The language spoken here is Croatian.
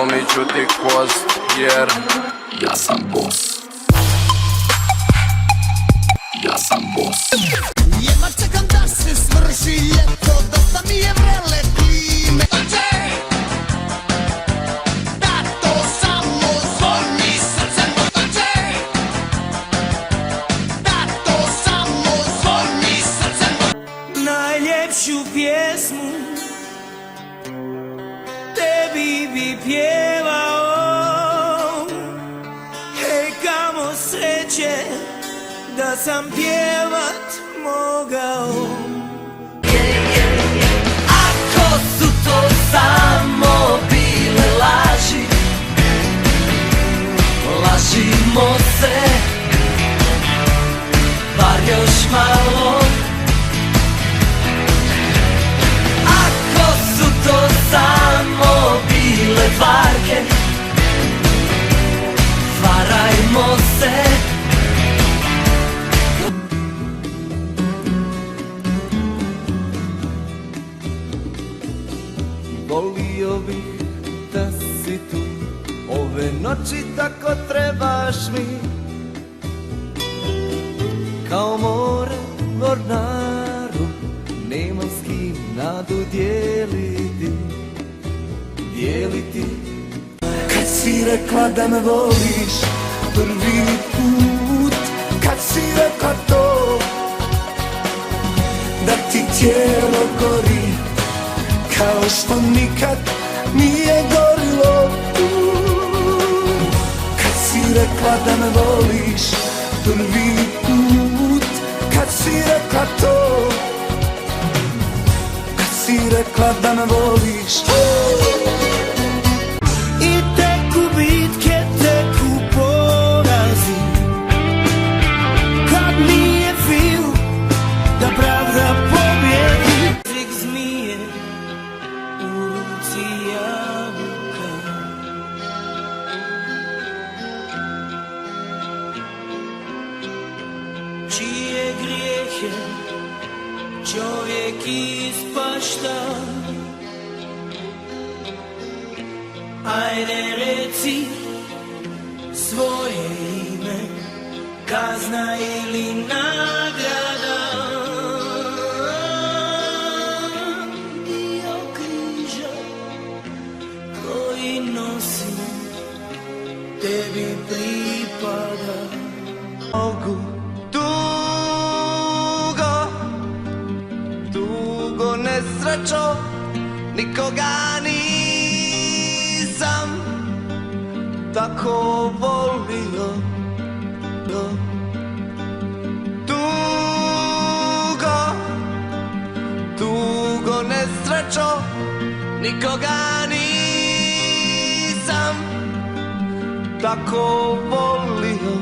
slomit ću ti kost, jer ja sam boss. Ja sam boss. Jedva čekam da se svrši ljeto, dosta mi je vrele klime. Da to samo zvoni srcem. Da to samo zvoni srcem. Najljepšu pjesmu tebi bi pjevao. Hej, kamo sreće da sam pjevat mogao. Ako su to samo bile laži, lažimo se, bar još malo. Ako su to samo bile varke, varajmo se. Volio bih da si tu ove noći, tako trebaš mi. Kao more mornaru, nemam s kim nadu dijeliti, dijeliti. Kad si rekla da me voliš prvi put, kad si rekla to, da ti tijelo gori kao što nikad nije gorilo. Kad si rekla da me voliš prvi put, kad si rekla to, kad si rekla da me voliš. I teku bitke, teku porazi, kad nije film da pravda pobjedi. Trik zmije u ruci jabuka, čije grijehe čovjek ispašta. Ajde reci svoje ime, kazna ili nagrada. Dio križa koji nosim tebi pripada. Mogu dugo, dugo nesrećo, nikoga nisam tako volio. Dugo, dugo nesrećo, nikoga nisam tako volio.